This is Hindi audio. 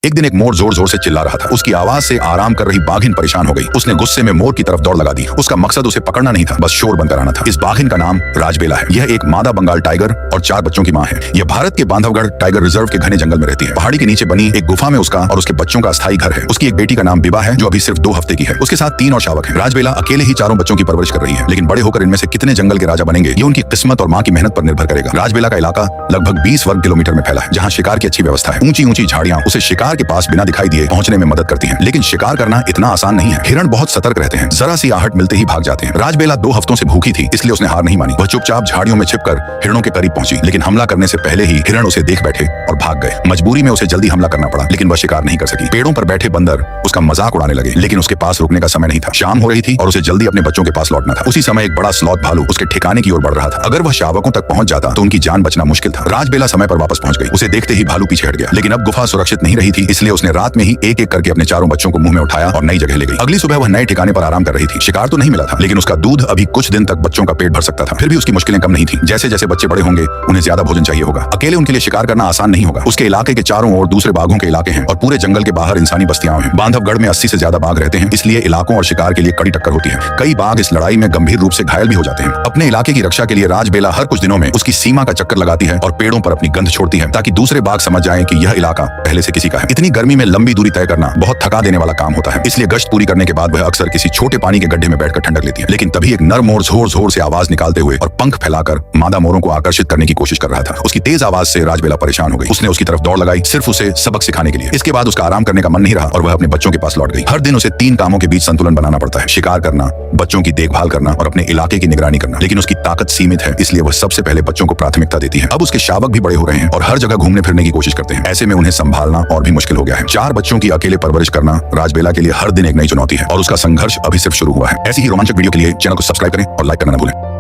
एक दिन एक मोर जोर जोर से चिल्ला रहा था। उसकी आवाज से आराम कर रही बाघिन परेशान हो गई। उसने गुस्से में मोर की तरफ दौड़ लगा दी। उसका मकसद उसे पकड़ना नहीं था, बस शोर बंद कराना था। इस बाघिन का नाम राजबेला है। यह एक मादा बंगाल टाइगर और 4 बच्चों की मां है। यह भारत के बांधवगढ़ टाइगर रिजर्व के घने जंगल में रहती है। पहाड़ी के नीचे बनी एक गुफा में उसका और उसके बच्चों का अस्थायी घर है। उसकी एक बेटी का नाम बिबा है, जो अभी सिर्फ 2 हफ्ते की है। उसके साथ 3 और शावक है। राजबेला अकेले ही 4 बच्चों की परवरिश कर रही है, लेकिन बड़े होकर इनमें से कितने जंगल के राजा बनेंगे, ये उनकी किस्मत और मां की मेहनत पर निर्भर करेगा। राजबेला का इलाका लगभग 20 वर्ग किलोमीटर में फैला है, जहाँ शिकार की अच्छी व्यवस्था है। ऊंची ऊंची झाड़ियां उसे शिकार के पास बिना दिखाई दिए पहुंचने में मदद करती हैं, लेकिन शिकार करना इतना आसान नहीं है। हिरण बहुत सतर्क रहते हैं, जरा सी आहट मिलते ही भाग जाते हैं। राजबेला 2 हफ्तों से भूखी थी, इसलिए उसने हार नहीं मानी। वह चुपचाप झाड़ियों में छिपकर हिरणों के करीब पहुंची, लेकिन हमला करने से पहले ही हिरण उसे देख बैठे और भाग गए। मजबूरी में उसे जल्दी हमला करना पड़ा, लेकिन वह शिकार नहीं कर सकी। पेड़ों पर बैठे बंदर उसका मजाक उड़ाने लगे, लेकिन उसके पास रुकने का समय नहीं था। शाम हो रही थी और उसे जल्दी अपने बच्चों के पास लौटना था। उसी समय एक बड़ा स्लॉथ भालू उसके ठिकाने की ओर बढ़ रहा था। अगर वह शावकों तक पहुंच जाता तो उनकी जान बचना मुश्किल था। राजबेला समय पर वापस पहुंच गई। उसे देखते ही भालू पीछे हट गया, लेकिन अब गुफा सुरक्षित नहीं रही थी, इसलिए उसने रात में ही एक एक करके अपने 4 बच्चों को मुंह में उठाया और नई जगह ले गई। अगली सुबह वह नए ठिकाने पर आराम कर रही थी। शिकार तो नहीं मिला था, लेकिन उसका दूध अभी कुछ दिन तक बच्चों का पेट भर सकता था। फिर भी उसकी मुश्किलें कम नहीं थी। जैसे जैसे बच्चे बड़े होंगे, उन्हें ज्यादा भोजन चाहिए होगा। अकेले उनके लिए शिकार करना आसान नहीं होगा। उसके इलाके के चारों ओर दूसरे बाघों के इलाके हैं और पूरे जंगल के बाहर इंसानी बस्तियां हैं। बांधवगढ़ में 80 से ज्यादा बाघ रहते हैं, इसलिए इलाकों और शिकार के लिए कड़ी टक्कर होती है। कई बाघ इस लड़ाई में गंभीर रूप से घायल भी हो जाते हैं। अपने इलाके की रक्षा के लिए राजबेला हर कुछ दिनों में उसकी सीमा का चक्कर लगाती है और पेड़ों पर अपनी गंध छोड़ती है, ताकि दूसरे बाघ समझ जाएं कि यह इलाका पहले से किसी का है। इतनी गर्मी में लंबी दूरी तय करना बहुत थका देने वाला काम होता है, इसलिए गश्त पूरी करने के बाद वह अक्सर किसी छोटे पानी के गड्ढे में बैठकर ठंडक लेती है। लेकिन तभी एक नर मोर जोर जोर से आवाज निकालते हुए और पंख फैलाकर मादा मोरों को आकर्षित करने की कोशिश कर रहा था। उसकी तेज आवाज से राजबेला परेशान हो गई। उसने उसकी तरफ दौड़ लगाई, सिर्फ उसे सबक सिखाने के लिए। इसके बाद उसका आराम करने का मन नहीं रहा और वह अपने बच्चों के पास लौट गई। हर दिन उसे 3 कामों के बीच संतुलन बनाना पड़ता है: शिकार करना, बच्चों की देखभाल करना और अपने इलाके की निगरानी करना। लेकिन उसकी ताकत सीमित है, इसलिए वह सबसे पहले बच्चों को प्राथमिकता देती है। अब उसके शावक भी बड़े हो रहे हैं और हर जगह घूमने फिरने की कोशिश करते हैं। ऐसे में उन्हें संभालना और भी मुश्किल हो गया है। 4 बच्चों की अकेले परवरिश करना राजबेला के लिए हर दिन एक नई चुनौती है और उसका संघर्ष अभी सिर्फ शुरू हुआ है। ऐसी ही रोमांचक वीडियो के लिए चैनल को सब्सक्राइब करें और लाइक करना न भूलें।